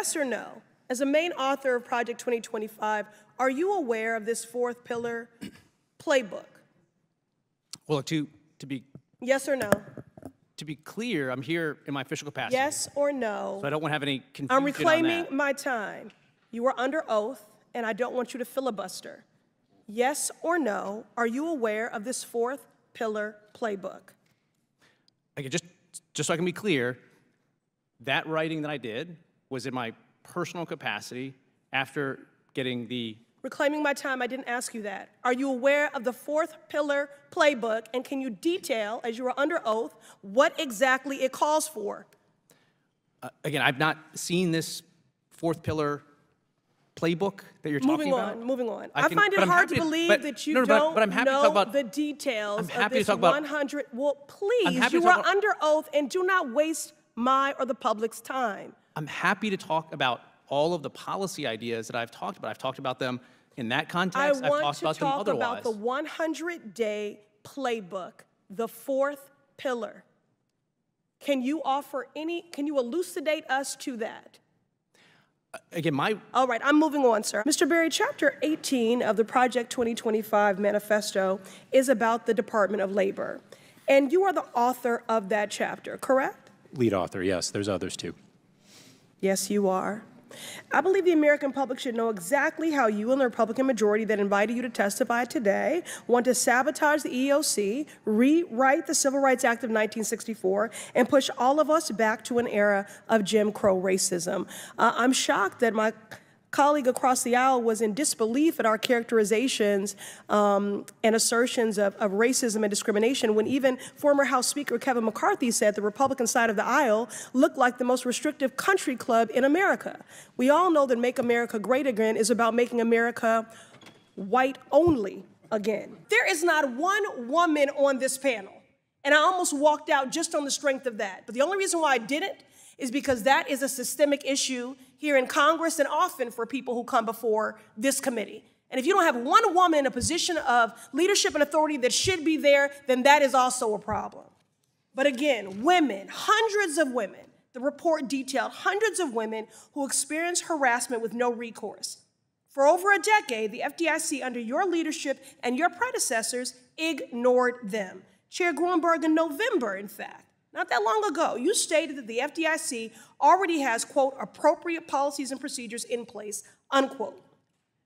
yes or no, as a main author of Project 2025, are you aware of this fourth pillar playbook? Well, to be yes or no? To be clear, I'm here in my official capacity. Yes or no? So I don't want to have any confusion I'm reclaiming on that. my time. You are under oath, and I don't want you to filibuster. Yes or no, are you aware of this fourth pillar playbook? Okay, just so I can be clear, that writing that I did was in my personal capacity after getting the... Reclaiming my time, I didn't ask you that. Are you aware of the fourth pillar playbook, and can you detail, as you are under oath, what exactly it calls for? Again, I've not seen this fourth pillar playbook that you're talking about. Moving on. I find it hard to believe that you don't know the details of this 100. Well, please, you are under oath, and do not waste my or the public's time. I'm happy to talk about all of the policy ideas that I've talked about. I've talked about them in that context. I've talked about them otherwise. I want to talk about the 100-day playbook, the fourth pillar. Can you elucidate us to that? Again, all right, I'm moving on, sir. Mr. Berry, Chapter 18 of the Project 2025 manifesto is about the Department of Labor. And you are the author of that chapter, correct? Lead author, yes. There's others too. Yes, you are. I believe the American public should know exactly how you and the Republican majority that invited you to testify today want to sabotage the EEOC, rewrite the Civil Rights Act of 1964, and push all of us back to an era of Jim Crow racism. I'm shocked that my colleague across the aisle was in disbelief at our characterizations and assertions of racism and discrimination when even former House Speaker Kevin McCarthy said the Republican side of the aisle looked like the most restrictive country club in America. We all know that Make America Great Again is about making America white only again. There is not one woman on this panel, and I almost walked out just on the strength of that. But the only reason why I didn't is because that is a systemic issue here in Congress and often for people who come before this committee. And if you don't have one woman in a position of leadership and authority that should be there, then that is also a problem. But again, women, hundreds of women, the report detailed hundreds of women who experienced harassment with no recourse. For over a decade, the FDIC, under your leadership and your predecessors, ignored them. Chair Gruenberg, in November, in fact, not that long ago, you stated that the FDIC already has, quote, appropriate policies and procedures in place, unquote.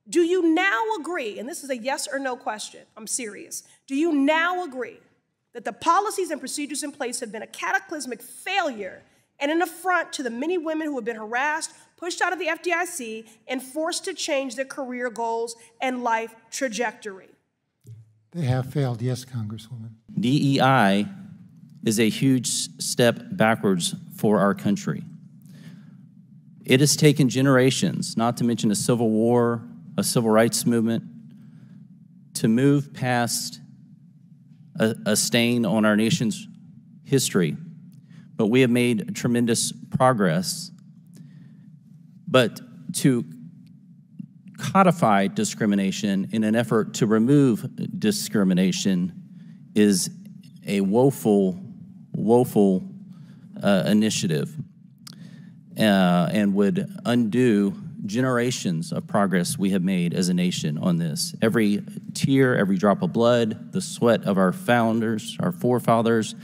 Do you now agree, and this is a yes or no question, I'm serious, do you now agree that the policies and procedures in place have been a cataclysmic failure and an affront to the many women who have been harassed, pushed out of the FDIC, and forced to change their career goals and life trajectory? They have failed, yes, Congresswoman. DEI is a huge step backwards for our country. It has taken generations, not to mention a civil war, a civil rights movement, to move past a stain on our nation's history. But we have made tremendous progress. But to codify discrimination in an effort to remove discrimination is a woeful initiative and would undo generations of progress we have made as a nation on this. Every tear, every drop of blood, the sweat of our founders, our forefathers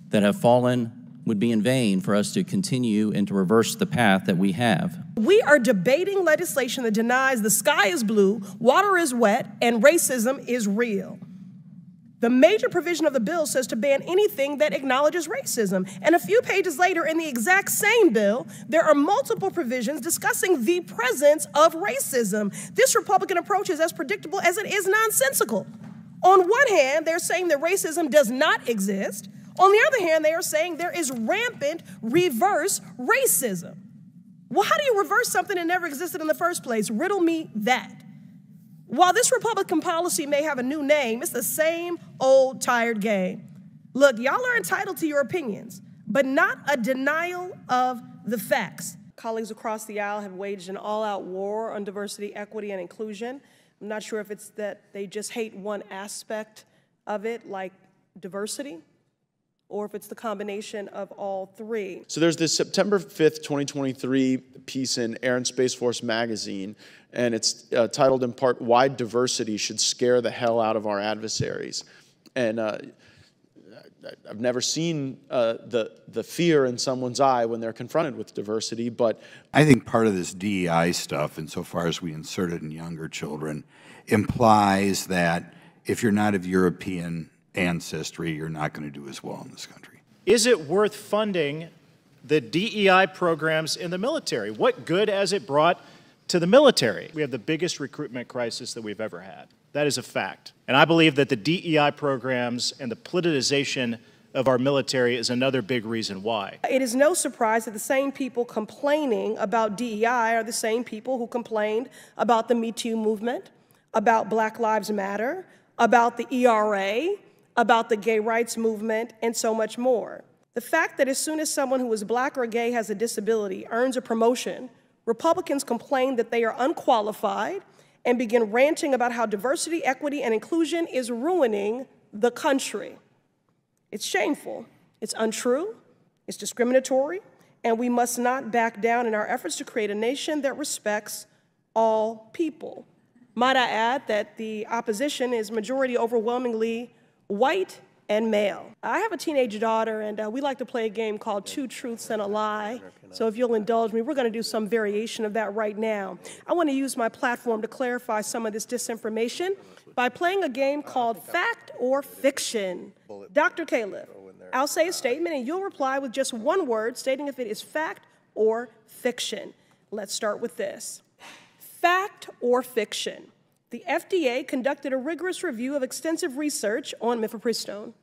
that have fallen would be in vain for us to continue and to reverse the path that we have. We are debating legislation that denies the sky is blue, water is wet, and racism is real. The major provision of the bill says to ban anything that acknowledges racism. And a few pages later in the exact same bill, there are multiple provisions discussing the presence of racism. This Republican approach is as predictable as it is nonsensical. On one hand, they're saying that racism does not exist. On the other hand, they are saying there is rampant reverse racism. Well, how do you reverse something that never existed in the first place? Riddle me that. While this Republican policy may have a new name, it's the same old tired game. Look, y'all are entitled to your opinions, but not a denial of the facts. Colleagues across the aisle have waged an all-out war on diversity, equity, and inclusion. I'm not sure if it's that they just hate one aspect of it, like diversity, or if it's the combination of all three. So there's this September 5th, 2023 piece in Air and Space Force magazine, and it's titled in part, "Why Diversity Should Scare the Hell Out of Our Adversaries." And I've never seen the fear in someone's eye when they're confronted with diversity, but I think part of this DEI stuff, insofar as we insert it in younger children, implies that if you're not of European ancestry, you're not going to do as well in this country. Is it worth funding the DEI programs in the military? What good has it brought to the military? We have the biggest recruitment crisis that we've ever had. That is a fact. And I believe that the DEI programs and the politicization of our military is another big reason why. It is no surprise that the same people complaining about DEI are the same people who complained about the Me Too movement, about Black Lives Matter, about the ERA, about the gay rights movement, and so much more. The fact that as soon as someone who is Black or gay has a disability earns a promotion, Republicans complain that they are unqualified and begin ranting about how diversity, equity, and inclusion is ruining the country. It's shameful, it's untrue, it's discriminatory, and we must not back down in our efforts to create a nation that respects all people. Might I add that the opposition is majority overwhelmingly white and male. I have a teenage daughter, and we like to play a game called Two Truths and a Lie. So if you'll indulge me, we're going to do some variation of that right now. I want to use my platform to clarify some of this disinformation by playing a game called Fact or Fiction. Dr. Caleb, I'll say a statement, and you'll reply with just one word stating if it is fact or fiction. Let's start with this. Fact or fiction? The FDA conducted a rigorous review of extensive research on mifepristone.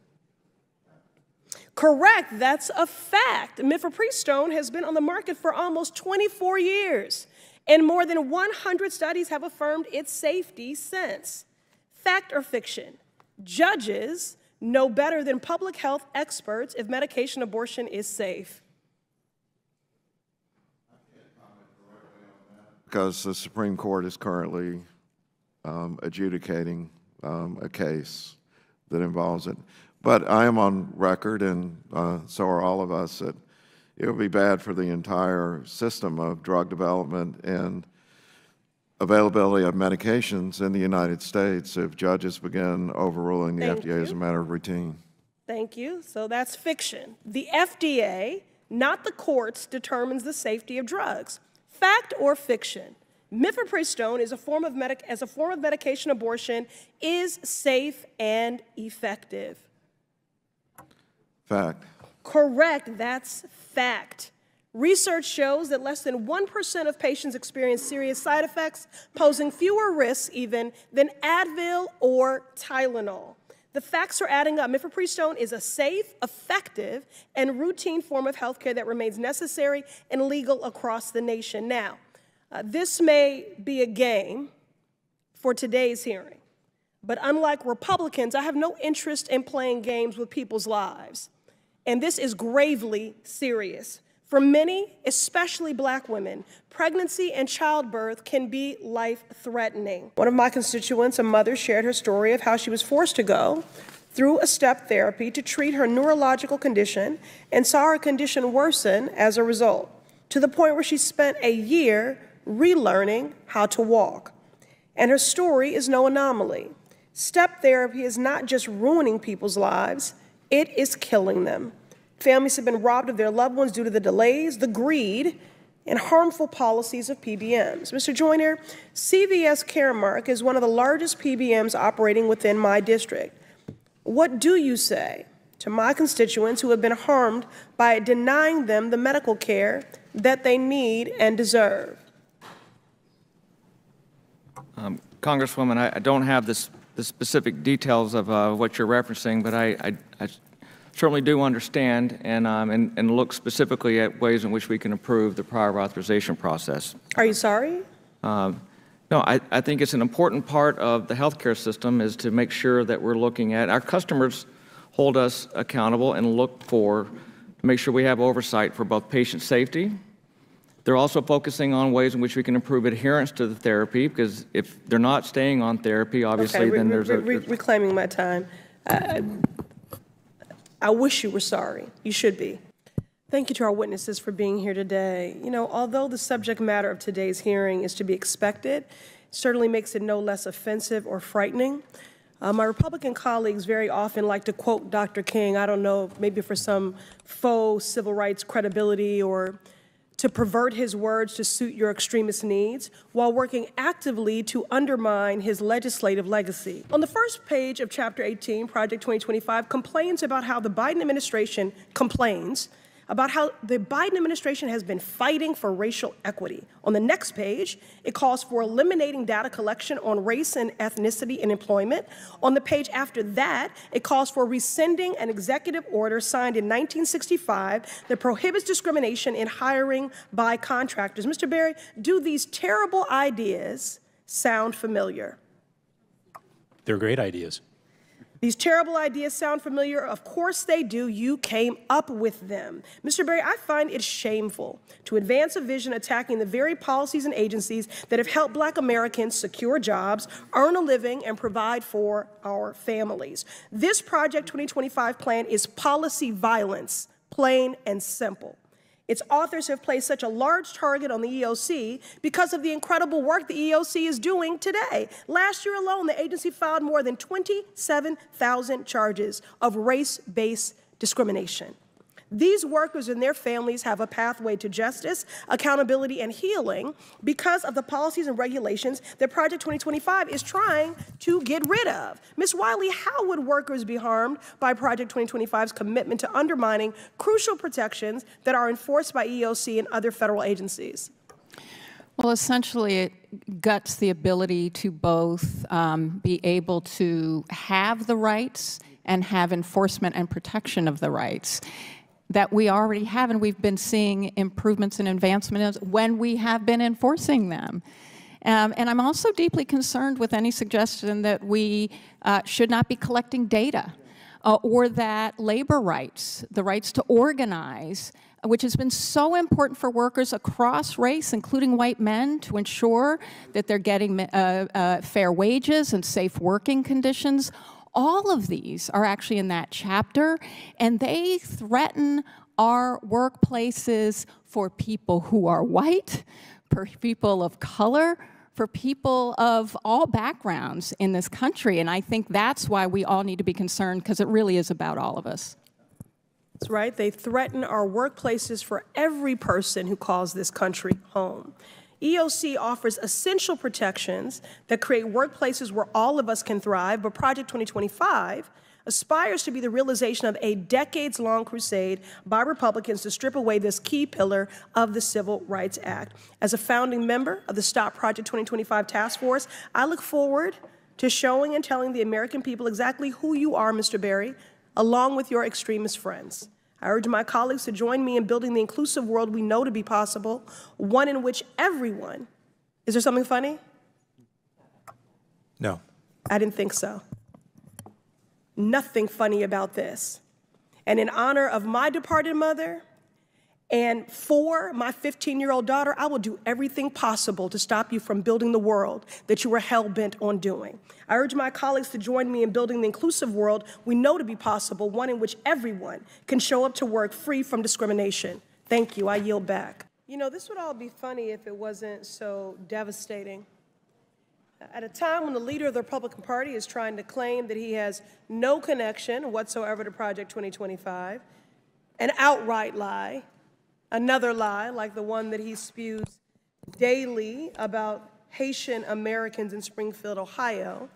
Correct, that's a fact. Mifepristone has been on the market for almost 24 years, and more than 100 studies have affirmed its safety since. Fact or fiction? Judges know better than public health experts if medication abortion is safe. Because the Supreme Court is currently adjudicating a case that involves it. But I am on record, and so are all of us, that it would be bad for the entire system of drug development and availability of medications in the United States if judges begin overruling the FDA as a matter of routine. Thank you. So that's fiction. The FDA, not the courts, determines the safety of drugs. Fact or fiction? Mifepristone as a form of medication abortion is safe and effective. Fact. Correct, that's fact. Research shows that less than 1% of patients experience serious side effects, posing fewer risks even than Advil or Tylenol. The facts are adding up. Mifepristone is a safe, effective, and routine form of health care that remains necessary and legal across the nation. Now, this may be a game for today's hearing, but unlike Republicans, I have no interest in playing games with people's lives. And this is gravely serious. For many, especially Black women, pregnancy and childbirth can be life-threatening. One of my constituents, a mother, shared her story of how she was forced to go through a step therapy to treat her neurological condition and saw her condition worsen as a result, to the point where she spent a year relearning how to walk. And her story is no anomaly. Step therapy is not just ruining people's lives, it is killing them. Families have been robbed of their loved ones due to the delays, the greed, and harmful policies of PBMs. Mr. Joyner, CVS Caremark is one of the largest PBMs operating within my district. What do you say to my constituents who have been harmed by denying them the medical care that they need and deserve? Congresswoman, I don't have the specific details of what you're referencing, but I certainly do understand and look specifically at ways in which we can improve the prior authorization process. Are you sorry? No, I think it's an important part of the healthcare system is to make sure that we're looking at our customers hold us accountable and look to make sure we have oversight for both patient safety. They're also focusing on ways in which we can improve adherence to the therapy, because if they're not staying on therapy, obviously, then there's reclaiming my time. I wish you were sorry. You should be. Thank you to our witnesses for being here today. You know, although the subject matter of today's hearing is to be expected, it certainly makes it no less offensive or frightening. My Republican colleagues very often like to quote Dr. King, I don't know, maybe for some faux civil rights credibility or to pervert his words to suit your extremist needs, while working actively to undermine his legislative legacy. On the first page of Chapter 18, Project 2025 complains about how the Biden administration has been fighting for racial equity. On the next page, it calls for eliminating data collection on race and ethnicity in employment. On the page after that, it calls for rescinding an executive order signed in 1965 that prohibits discrimination in hiring by contractors. Mr. Berry, do these terrible ideas sound familiar? They're great ideas. These terrible ideas sound familiar? Of course they do. You came up with them. Mr. Berry, I find it shameful to advance a vision attacking the very policies and agencies that have helped Black Americans secure jobs, earn a living, and provide for our families. This Project 2025 plan is policy violence, plain and simple. Its authors have placed such a large target on the EOC because of the incredible work the EOC is doing today. Last year alone, the agency filed more than 27,000 charges of race-based discrimination. These workers and their families have a pathway to justice, accountability, and healing because of the policies and regulations that Project 2025 is trying to get rid of. Ms. Wiley, how would workers be harmed by Project 2025's commitment to undermining crucial protections that are enforced by EOC and other federal agencies? Well, essentially, it guts the ability to both be able to have the rights and have enforcement and protection of the rights that we already have, and we've been seeing improvements and advancements when we have been enforcing them. And I'm also deeply concerned with any suggestion that we should not be collecting data or that labor rights, the rights to organize, which has been so important for workers across race, including white men, to ensure that they're getting fair wages and safe working conditions. All of these are actually in that chapter, and they threaten our workplaces for people who are white, for people of color, for people of all backgrounds in this country. And I think that's why we all need to be concerned, because it really is about all of us. That's right. They threaten our workplaces for every person who calls this country home. EOC offers essential protections that create workplaces where all of us can thrive, but Project 2025 aspires to be the realization of a decades-long crusade by Republicans to strip away this key pillar of the Civil Rights Act. As a founding member of the Stop Project 2025 Task Force, I look forward to showing and telling the American people exactly who you are, Mr. Berry, along with your extremist friends. I urge my colleagues to join me in building the inclusive world we know to be possible, one in which everyone, is there something funny? No. I didn't think so. Nothing funny about this. And in honor of my departed mother and for my 15-year-old daughter, I will do everything possible to stop you from building the world that you were hell-bent on doing. I urge my colleagues to join me in building the inclusive world we know to be possible, one in which everyone can show up to work free from discrimination. Thank you. I yield back. You know, this would all be funny if it wasn't so devastating. At a time when the leader of the Republican Party is trying to claim that he has no connection whatsoever to Project 2025, an outright lie, another lie like the one that he spews daily about Haitian Americans in Springfield, Ohio.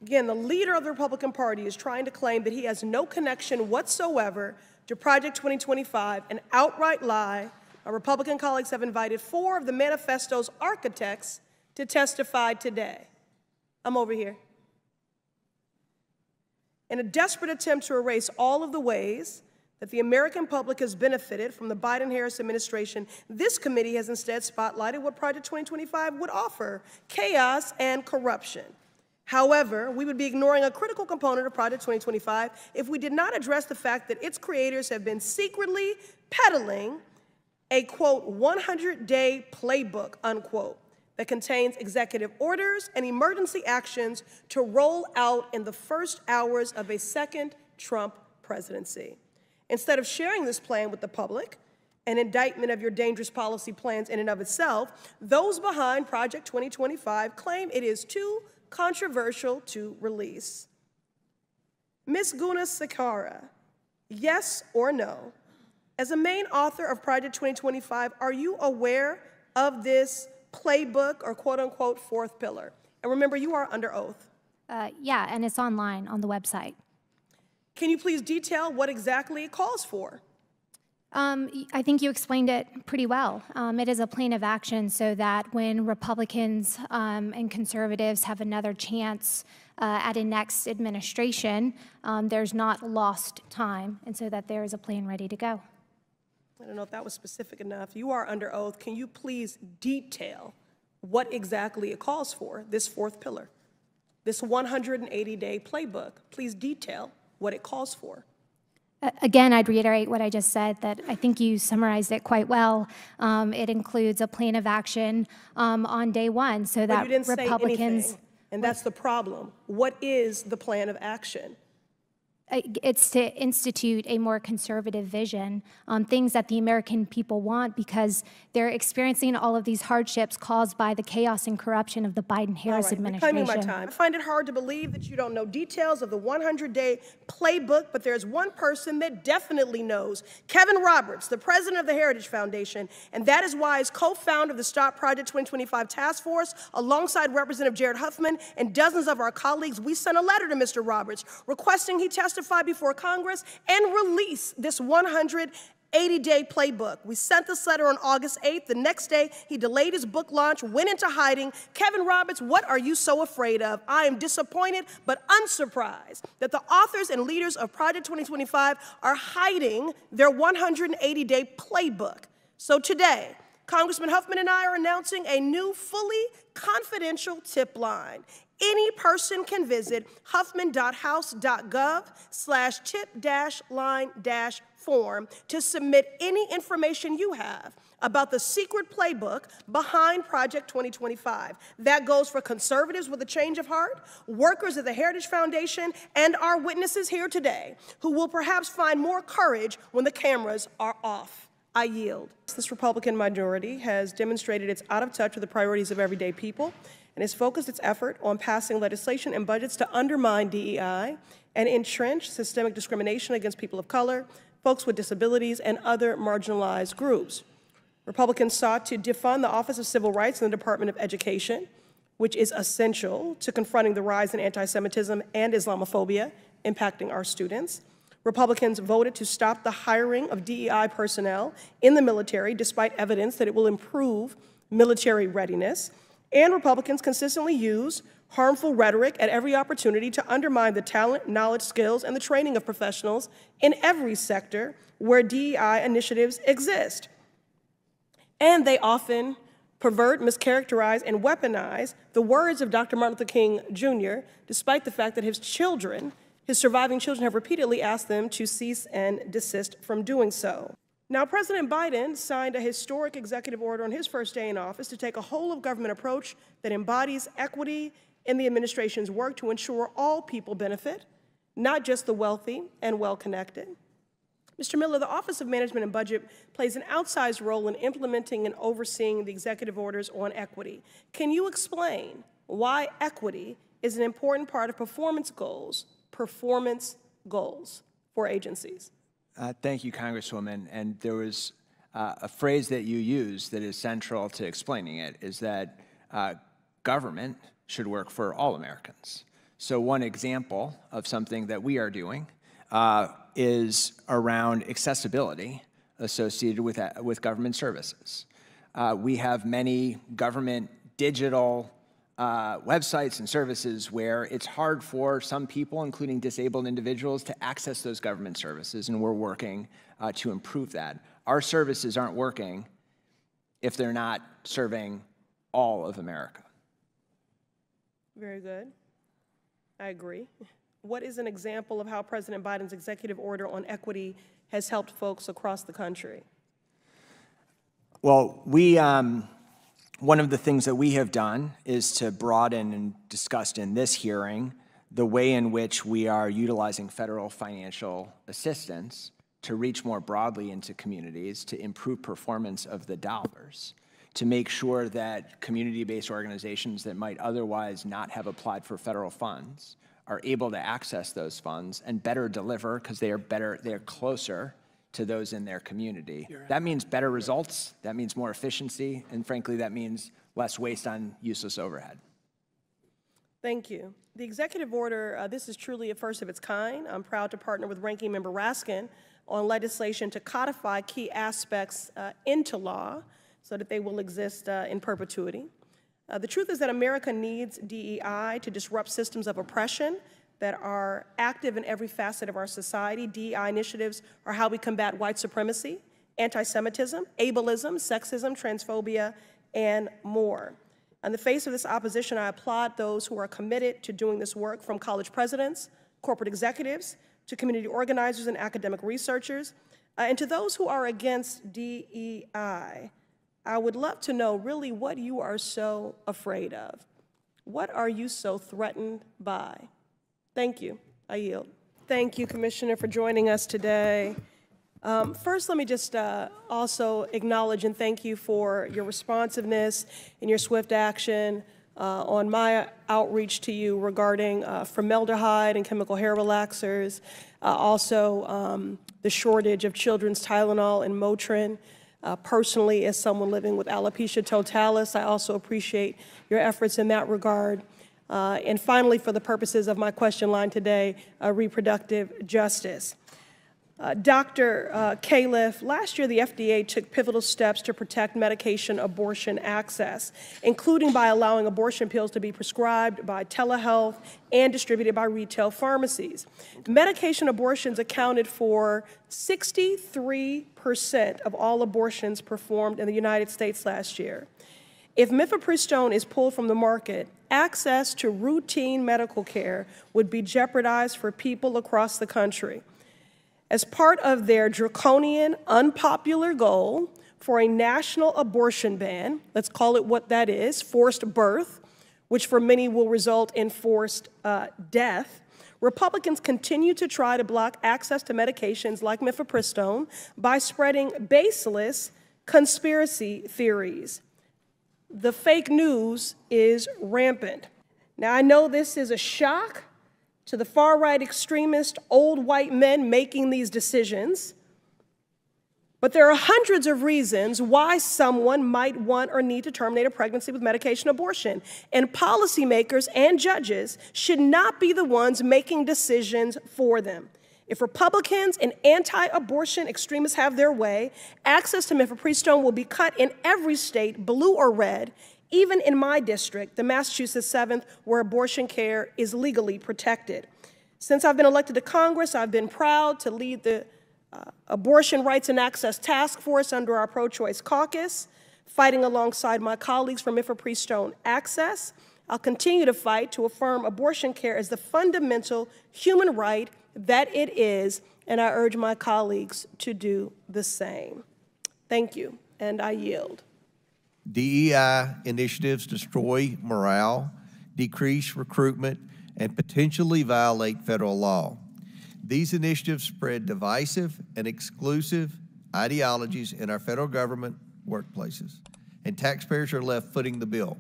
Again, the leader of the Republican Party is trying to claim that he has no connection whatsoever to Project 2025, an outright lie. Our Republican colleagues have invited 4 of the manifesto's architects to testify today. I'm over here. In a desperate attempt to erase all of the ways that the American public has benefited from the Biden-Harris administration, this committee has instead spotlighted what Project 2025 would offer: chaos and corruption. However, we would be ignoring a critical component of Project 2025 if we did not address the fact that its creators have been secretly peddling a, quote, 100-day playbook, unquote, that contains executive orders and emergency actions to roll out in the first hours of a second Trump presidency. Instead of sharing this plan with the public, an indictment of your dangerous policy plans in and of itself, those behind Project 2025 claim it is too controversial to release. Ms. Guna Sakara, yes or no? As a main author of Project 2025, are you aware of this playbook or quote-unquote fourth pillar? And remember, you are under oath. Yeah, and it's online on the website. Can you please detail what exactly it calls for? I think you explained it pretty well. It is a plan of action so that when Republicans and conservatives have another chance at a next administration, there's not lost time, and so that there is a plan ready to go. I don't know if that was specific enough. You are under oath. Can you please detail what exactly it calls for, this fourth pillar, this 180-day playbook? Please detail what it calls for. Again, I'd reiterate what I just said, that I think you summarized it quite well. It includes a plan of action on day one so that But you didn't Republicans... say anything, and that's the problem. What is the plan of action? It's to institute a more conservative vision on things that the American people want because they're experiencing all of these hardships caused by the chaos and corruption of the Biden-Harris administration. Reclaiming my time. I find it hard to believe that you don't know details of the 100-day playbook, but there's one person that definitely knows, Kevin Roberts, the president of the Heritage Foundation, and that is why as co-founder of the Stop Project 2025 Task Force, alongside Representative Jared Huffman and dozens of our colleagues, we sent a letter to Mr. Roberts requesting he testify before Congress and release this 180-day playbook. We sent this letter on August 8th. The next day, he delayed his book launch, went into hiding. Kevin Roberts, what are you so afraid of? I am disappointed but unsurprised that the authors and leaders of Project 2025 are hiding their 180-day playbook. So today, Congressman Huffman and I are announcing a new, fully confidential tip line. Any person can visit huffman.house.gov/tip-line-form to submit any information you have about the secret playbook behind Project 2025. That goes for conservatives with a change of heart, workers at the Heritage Foundation, and our witnesses here today, who will perhaps find more courage when the cameras are off. I yield. This Republican majority has demonstrated it's out of touch with the priorities of everyday people and has focused its effort on passing legislation and budgets to undermine DEI and entrench systemic discrimination against people of color, folks with disabilities, and other marginalized groups. Republicans sought to defund the Office of Civil Rights in the Department of Education, which is essential to confronting the rise in anti-Semitism and Islamophobia impacting our students. Republicans voted to stop the hiring of DEI personnel in the military, despite evidence that it will improve military readiness. And Republicans consistently use harmful rhetoric at every opportunity to undermine the talent, knowledge, skills, and the training of professionals in every sector where DEI initiatives exist. And they often pervert, mischaracterize, and weaponize the words of Dr. Martin Luther King Jr., despite the fact that his surviving children have repeatedly asked them to cease and desist from doing so. Now, President Biden signed a historic executive order on his first day in office to take a whole-of-government approach that embodies equity in the administration's work to ensure all people benefit, not just the wealthy and well-connected. Mr. Miller, the Office of Management and Budget plays an outsized role in implementing and overseeing the executive orders on equity. Can you explain why equity is an important part of performance goals for agencies? Thank you, Congresswoman. And there was a phrase that you used that is central to explaining it, is that government should work for all Americans. So one example of something that we are doing is around accessibility associated with government services. We have many government digital websites and services where it's hard for some people, including disabled individuals, to access those government services, and we're working to improve that. Our services aren't working if they're not serving all of America. Very good. I agree. What is an example of how President Biden's executive order on equity has helped folks across the country? Well, one of the things that we have done is to broaden and discussed in this hearing the way in which we are utilizing federal financial assistance to reach more broadly into communities, to improve performance of the dollars, to make sure that community-based organizations that might otherwise not have applied for federal funds are able to access those funds and better deliver because they are closer to those in their community. That means better results, that means more efficiency, and frankly, that means less waste on useless overhead. Thank you. The executive order, this is truly a first of its kind. I'm proud to partner with Ranking Member Raskin on legislation to codify key aspects into law so that they will exist in perpetuity. The truth is that America needs DEI to disrupt systems of oppression that are active in every facet of our society. DEI initiatives are how we combat white supremacy, anti-Semitism, ableism, sexism, transphobia, and more. In the face of this opposition, I applaud those who are committed to doing this work, from college presidents, corporate executives, to community organizers and academic researchers, and to those who are against DEI. I would love to know really what you are so afraid of. What are you so threatened by? Thank you. I yield. Thank you, Commissioner, for joining us today. First, let me just also acknowledge and thank you for your responsiveness and your swift action on my outreach to you regarding formaldehyde and chemical hair relaxers, also the shortage of children's Tylenol and Motrin. Personally, as someone living with alopecia totalis, I also appreciate your efforts in that regard. And finally, for the purposes of my question line today, reproductive justice. Dr. Califf, last year the FDA took pivotal steps to protect medication abortion access, including by allowing abortion pills to be prescribed by telehealth and distributed by retail pharmacies. Medication abortions accounted for 63% of all abortions performed in the United States last year. If mifepristone is pulled from the market, access to routine medical care would be jeopardized for people across the country. As part of their draconian, unpopular goal for a national abortion ban, let's call it what that is, forced birth, which for many will result in forced death, Republicans continue to try to block access to medications like mifepristone by spreading baseless conspiracy theories. The fake news is rampant. Now, I know this is a shock to the far-right extremist old white men making these decisions, but there are hundreds of reasons why someone might want or need to terminate a pregnancy with medication abortion, and policymakers and judges should not be the ones making decisions for them. If Republicans and anti-abortion extremists have their way, access to mifepristone will be cut in every state, blue or red, even in my district, the Massachusetts 7th, where abortion care is legally protected. Since I've been elected to Congress, I've been proud to lead the Abortion Rights and Access Task Force under our pro-choice caucus, fighting alongside my colleagues for mifepristone access. I'll continue to fight to affirm abortion care as the fundamental human right that it is, and I urge my colleagues to do the same. Thank you, and I yield. DEI initiatives destroy morale, decrease recruitment, and potentially violate federal law. These initiatives spread divisive and exclusive ideologies in our federal government workplaces, and taxpayers are left footing the bill.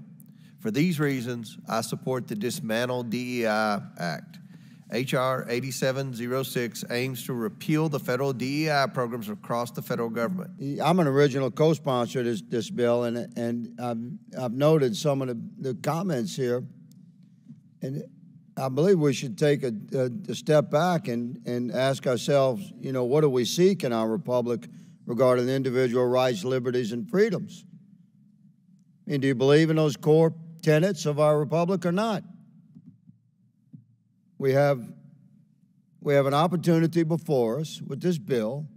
For these reasons, I support the Dismantle DEI Act. H.R. 8706 aims to repeal the federal DEI programs across the federal government. I'm an original co-sponsor of this bill, and I've noted some of the comments here, and I believe we should take a step back and ask ourselves, you know, what do we seek in our republic regarding individual rights, liberties, and freedoms? I mean, do you believe in those core tenets of our republic or not? We have an opportunity before us with this bill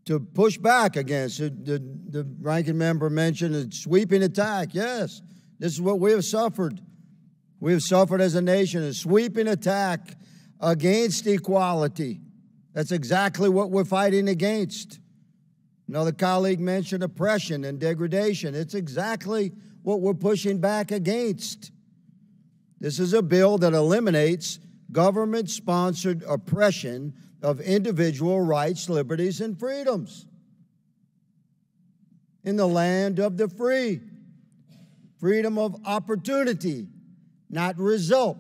to push back against it. The ranking member mentioned a sweeping attack. Yes, this is what we have suffered. We have suffered as a nation, a sweeping attack against equality. That's exactly what we're fighting against. Another colleague mentioned oppression and degradation. It's exactly what we're pushing back against. This is a bill that eliminates government-sponsored oppression of individual rights, liberties, and freedoms in the land of the free. Freedom of opportunity, not result.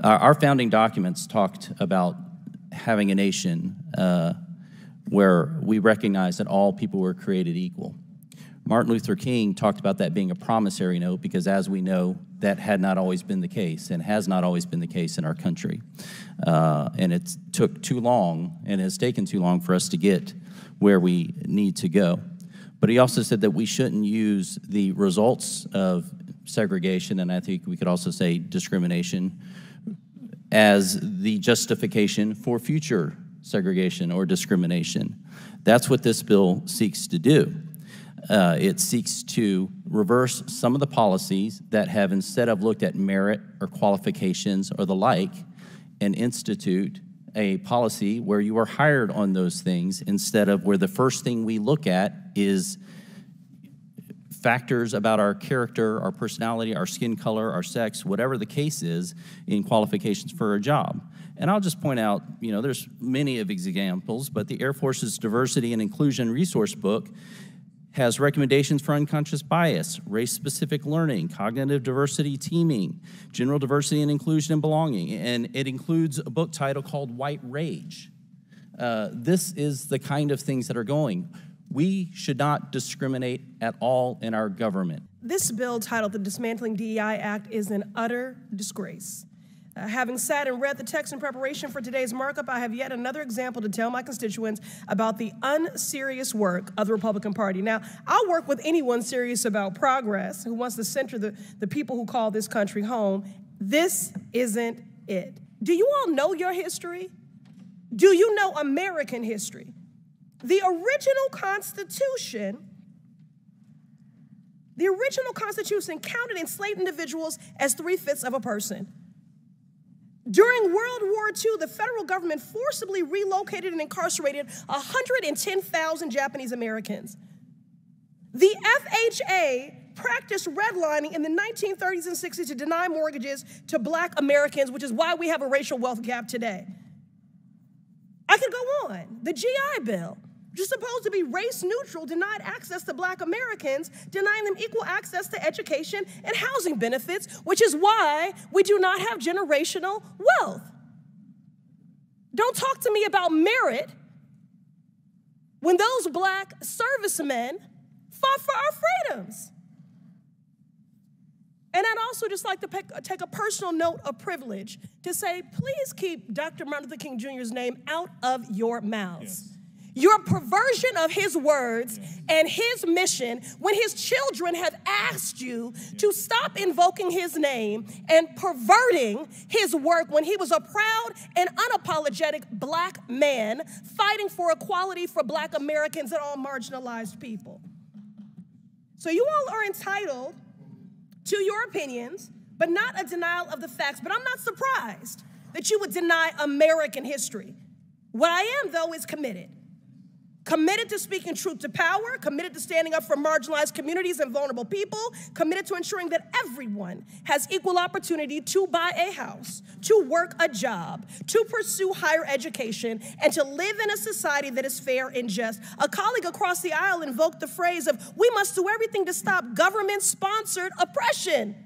Our founding documents talked about having a nation where we recognize that all people were created equal. Martin Luther King talked about that being a promissory note because, as we know, that had not always been the case and has not always been the case in our country. And it took too long and has taken too long for us to get where we need to go. But he also said that we shouldn't use the results of segregation, and I think we could also say discrimination, as the justification for future segregation or discrimination. That's what this bill seeks to do. It seeks to reverse some of the policies that have, instead of looked at merit or qualifications or the like, and institute a policy where you are hired on those things instead of where the first thing we look at is factors about our character, our personality, our skin color, our sex, whatever the case is in qualifications for a job. And I'll just point out, you know, there's many of these examples, but the Air Force's Diversity and Inclusion Resource Book has recommendations for unconscious bias, race-specific learning, cognitive diversity teaming, general diversity and inclusion and belonging, and it includes a book title called White Rage. This is the kind of things that are going. We should not discriminate at all in our government. This bill, titled the Dismantling DEI Act, is an utter disgrace. Having sat and read the text in preparation for today's markup, I have yet another example to tell my constituents about the unserious work of the Republican Party. Now, I'll work with anyone serious about progress who wants to center the people who call this country home. This isn't it. Do you all know your history? Do you know American history? The original Constitution counted enslaved individuals as 3/5 of a person. During World War II, the federal government forcibly relocated and incarcerated 110,000 Japanese Americans. The FHA practiced redlining in the 1930s and 60s to deny mortgages to Black Americans, which is why we have a racial wealth gap today. I could go on. The GI Bill, which is supposed to be race neutral, denied access to Black Americans, denying them equal access to education and housing benefits, which is why we do not have generational wealth. Don't talk to me about merit when those Black servicemen fought for our freedoms. And I'd also just like to take a personal note of privilege to say, please keep Dr. Martin Luther King Jr.'s name out of your mouths. Yes. Your perversion of his words and his mission when his children have asked you to stop invoking his name and perverting his work when he was a proud and unapologetic Black man fighting for equality for Black Americans and all marginalized people. So you all are entitled to your opinions, but not a denial of the facts. But I'm not surprised that you would deny American history. What I am, though, is committed. Committed to speaking truth to power, committed to standing up for marginalized communities and vulnerable people, committed to ensuring that everyone has equal opportunity to buy a house, to work a job, to pursue higher education, and to live in a society that is fair and just. A colleague across the aisle invoked the phrase of, we must do everything to stop government-sponsored oppression.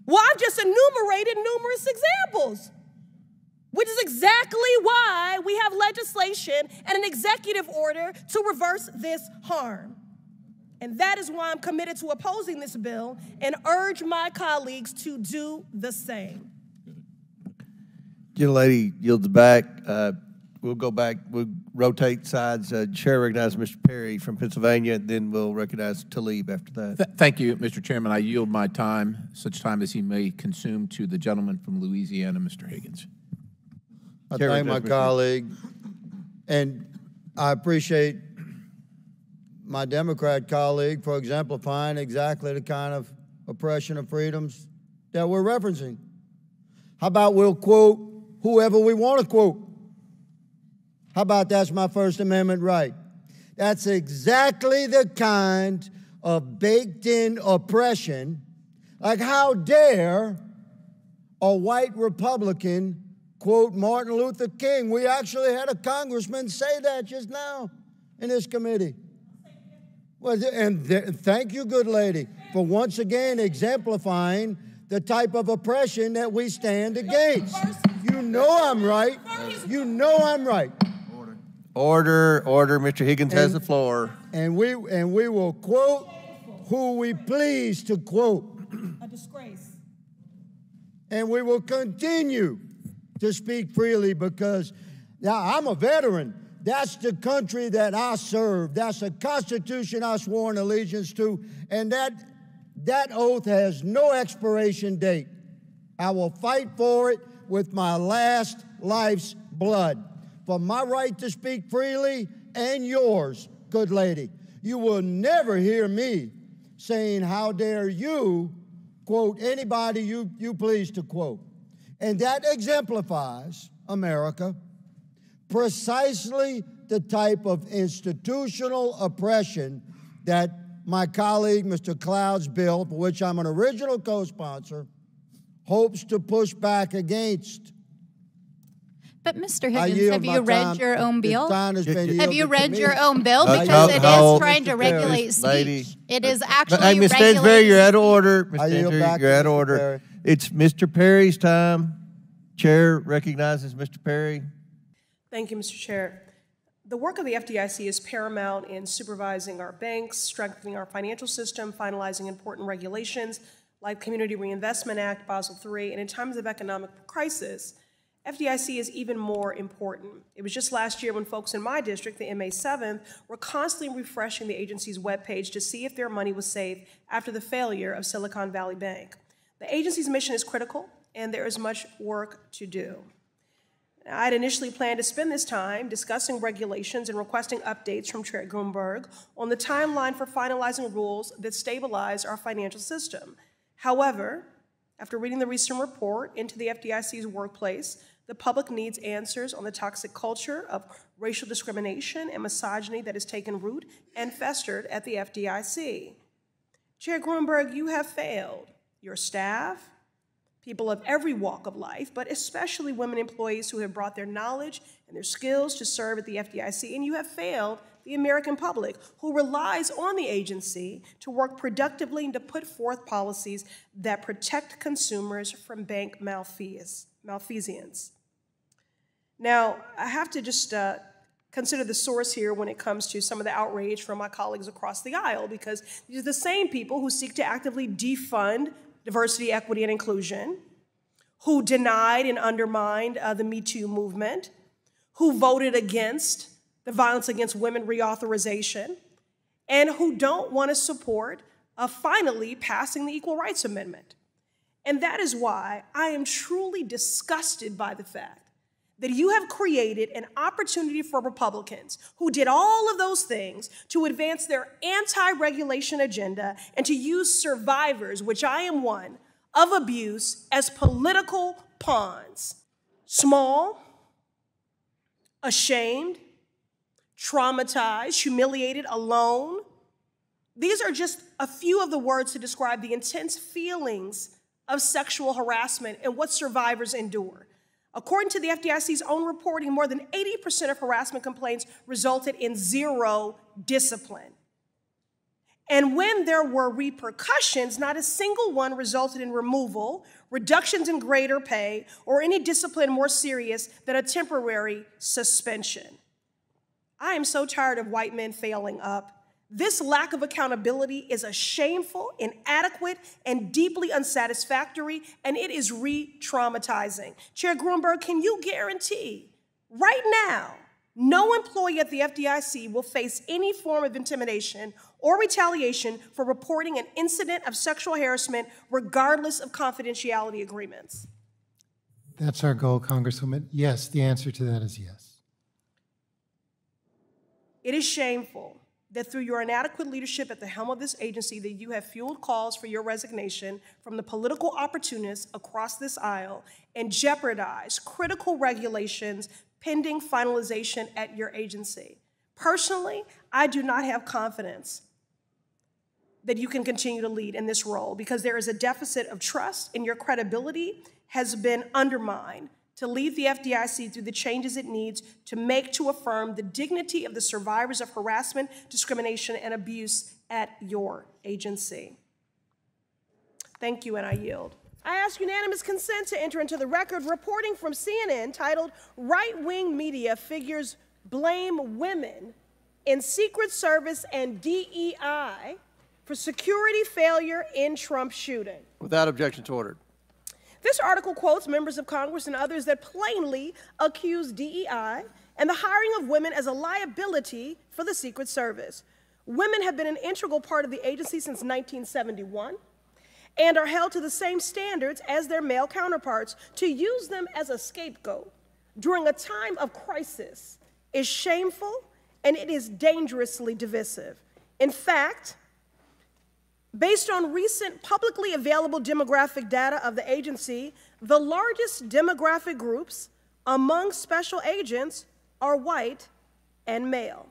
Well, I've just enumerated numerous examples, which is exactly why we have legislation and an executive order to reverse this harm. And that is why I'm committed to opposing this bill and urge my colleagues to do the same. Gentlelady yields back. We'll go back. We'll rotate sides. Chair recognizes Mr. Perry from Pennsylvania, then we'll recognize Tlaib after that. Thank you, Mr. Chairman. I yield my time, such time as he may consume, to the gentleman from Louisiana, Mr. Higgins. I thank my colleague, and I appreciate my Democrat colleague for exemplifying exactly the kind of oppression of freedoms that we're referencing. How about we'll quote whoever we want to quote? How about that's my First Amendment right? That's exactly the kind of baked-in oppression. Like, how dare a white Republican, quote Martin Luther King. We actually had a congressman say that just now in this committee. Well, thank you, good lady, for once again exemplifying the type of oppression that we stand against. You know I'm right. You know I'm right. Order, order. Mr. Higgins has the floor. And we will quote who we please to quote. A disgrace. And we will continue to speak freely because now I'm a veteran. That's the country that I serve. That's the Constitution I swore an allegiance to. And that oath has no expiration date. I will fight for it with my last life's blood. For my right to speak freely and yours, good lady. You will never hear me saying, how dare you quote anybody you please to quote. And that exemplifies, America, precisely the type of institutional oppression that my colleague, Mr. Cloud's bill, for which I'm an original co-sponsor, hopes to push back against. But Mr. Higgins, have you read your own bill? Have you read your own bill? No, Because it no, is trying to regulate lady. speech. It is actually Hey, Ms. Stansberry, you're out of order. Ms. I yield Stansberry, back you're to out of Mr. order. Perry. It's Mr. Perry's time. Chair recognizes Mr. Perry. Thank you, Mr. Chair. The work of the FDIC is paramount in supervising our banks, strengthening our financial system, finalizing important regulations like Community Reinvestment Act, Basel III, and in times of economic crisis, FDIC is even more important. It was just last year when folks in my district, the MA 7th, were constantly refreshing the agency's webpage to see if their money was safe after the failure of Silicon Valley Bank. The agency's mission is critical, and there is much work to do. I had initially planned to spend this time discussing regulations and requesting updates from Chair Grunberg on the timeline for finalizing rules that stabilize our financial system. However, after reading the recent report into the FDIC's workplace, the public needs answers on the toxic culture of racial discrimination and misogyny that has taken root and festered at the FDIC. Chair Grunberg, you have failed your staff, people of every walk of life, but especially women employees who have brought their knowledge and their skills to serve at the FDIC, and you have failed the American public, who relies on the agency to work productively and to put forth policies that protect consumers from bank malfeasance. Now, I have to just consider the source here when it comes to some of the outrage from my colleagues across the aisle, because these are the same people who seek to actively defund diversity, equity, and inclusion, who denied and undermined the Me Too movement, who voted against the Violence Against Women reauthorization, and who don't want to support finally passing the Equal Rights Amendment. And that is why I am truly disgusted by the fact that you have created an opportunity for Republicans who did all of those things to advance their anti-regulation agenda and to use survivors, which I am one, of abuse as political pawns. Small, ashamed, traumatized, humiliated, alone. These are just a few of the words to describe the intense feelings of sexual harassment and what survivors endure. According to the FDIC's own reporting, more than 80% of harassment complaints resulted in zero discipline. And when there were repercussions, not a single one resulted in removal, reductions in grade or pay, or any discipline more serious than a temporary suspension. I am so tired of white men failing up. This lack of accountability is a shameful, inadequate, and deeply unsatisfactory, and it is re-traumatizing. Chair Grunberg, can you guarantee right now no employee at the FDIC will face any form of intimidation or retaliation for reporting an incident of sexual harassment regardless of confidentiality agreements? That's our goal, Congresswoman. Yes, the answer to that is yes. It is shameful that through your inadequate leadership at the helm of this agency that you have fueled calls for your resignation from the political opportunists across this aisle and jeopardized critical regulations pending finalization at your agency. Personally, I do not have confidence that you can continue to lead in this role, because there is a deficit of trust and your credibility has been undermined to lead the FDIC through the changes it needs to affirm the dignity of the survivors of harassment, discrimination, and abuse at your agency. Thank you, and I yield. I ask unanimous consent to enter into the record reporting from CNN titled "Right-Wing Media Figures Blame Women in Secret Service and DEI for Security Failure in Trump Shooting." Without objection to order. This article quotes members of Congress and others that plainly accuse DEI and the hiring of women as a liability for the Secret Service. Women have been an integral part of the agency since 1971 and are held to the same standards as their male counterparts. To use them as a scapegoat during a time of crisis is shameful and it is dangerously divisive. In fact, based on recent publicly available demographic data of the agency, the largest demographic groups among special agents are white and male.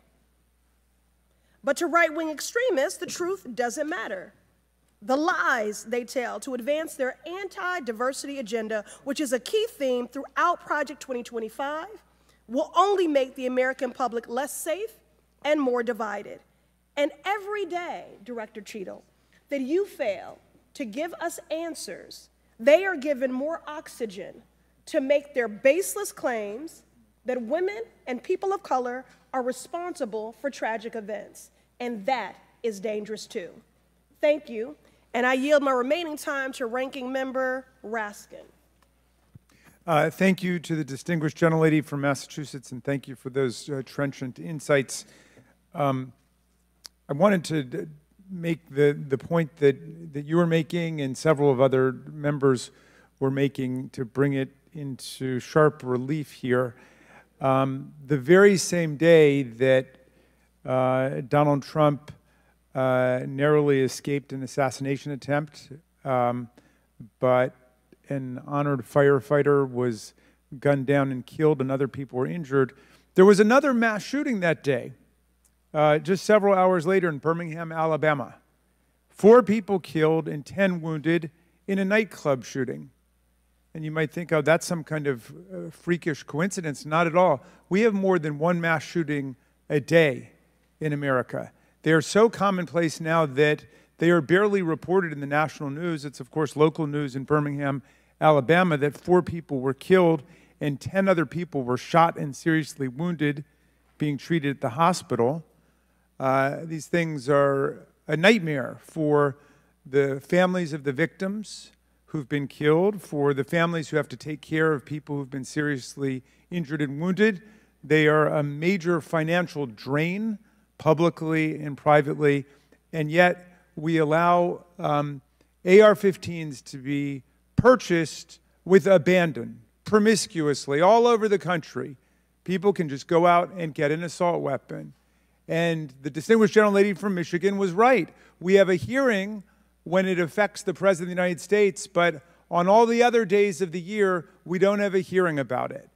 But to right-wing extremists, the truth doesn't matter. The lies they tell to advance their anti-diversity agenda, which is a key theme throughout Project 2025, will only make the American public less safe and more divided. And every day, Director Cheadle, that you fail to give us answers, they are given more oxygen to make their baseless claims that women and people of color are responsible for tragic events. And that is dangerous too. Thank you. And I yield my remaining time to Ranking Member Raskin. Thank you to the distinguished gentlelady from Massachusetts, and thank you for those trenchant insights. I wanted to make the point that you were making and several of other members were making to bring it into sharp relief here. The very same day that Donald Trump narrowly escaped an assassination attempt, but an honored firefighter was gunned down and killed and other people were injured. There was another mass shooting that day, just several hours later in Birmingham, Alabama. 4 people killed and 10 wounded in a nightclub shooting. And you might think, oh, that's some kind of freakish coincidence. Not at all. We have more than one mass shooting a day in America. They are so commonplace now that they are barely reported in the national news. It's, of course, local news in Birmingham, Alabama, that 4 people were killed and 10 other people were shot and seriously wounded, being treated at the hospital. These things are a nightmare for the families of the victims who've been killed, for the families who have to take care of people who've been seriously injured and wounded. They are a major financial drain, publicly and privately, and yet we allow AR-15s to be purchased with abandon, promiscuously, all over the country. People can just go out and get an assault weapon. And the distinguished gentlelady from Michigan was right. We have a hearing when it affects the President of the United States, but on all the other days of the year, we don't have a hearing about it.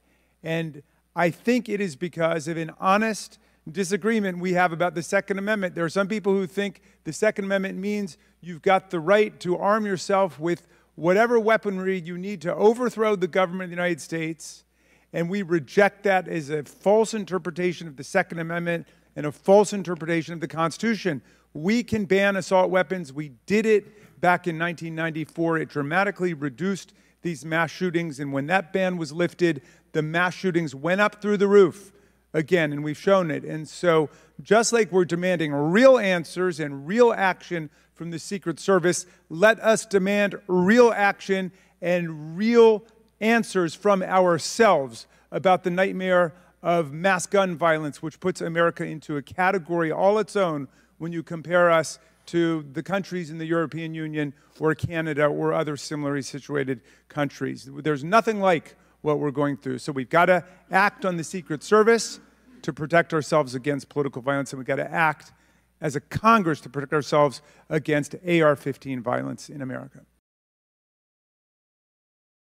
And I think it is because of an honest disagreement we have about the Second Amendment. There are some people who think the Second Amendment means you've got the right to arm yourself with whatever weaponry you need to overthrow the government of the United States, and we reject that as a false interpretation of the Second Amendment and a false interpretation of the Constitution. We can ban assault weapons. We did it back in 1994. It dramatically reduced these mass shootings, and when that ban was lifted, the mass shootings went up through the roof again, and we've shown it. And so just like we're demanding real answers and real action from the Secret Service, let us demand real action and real answers from ourselves about the nightmare of mass gun violence, which puts America into a category all its own when you compare us to the countries in the European Union or Canada or other similarly situated countries. There's nothing like what we're going through. So we've got to act on the Secret Service to protect ourselves against political violence, and we've got to act as a Congress to protect ourselves against AR-15 violence in America.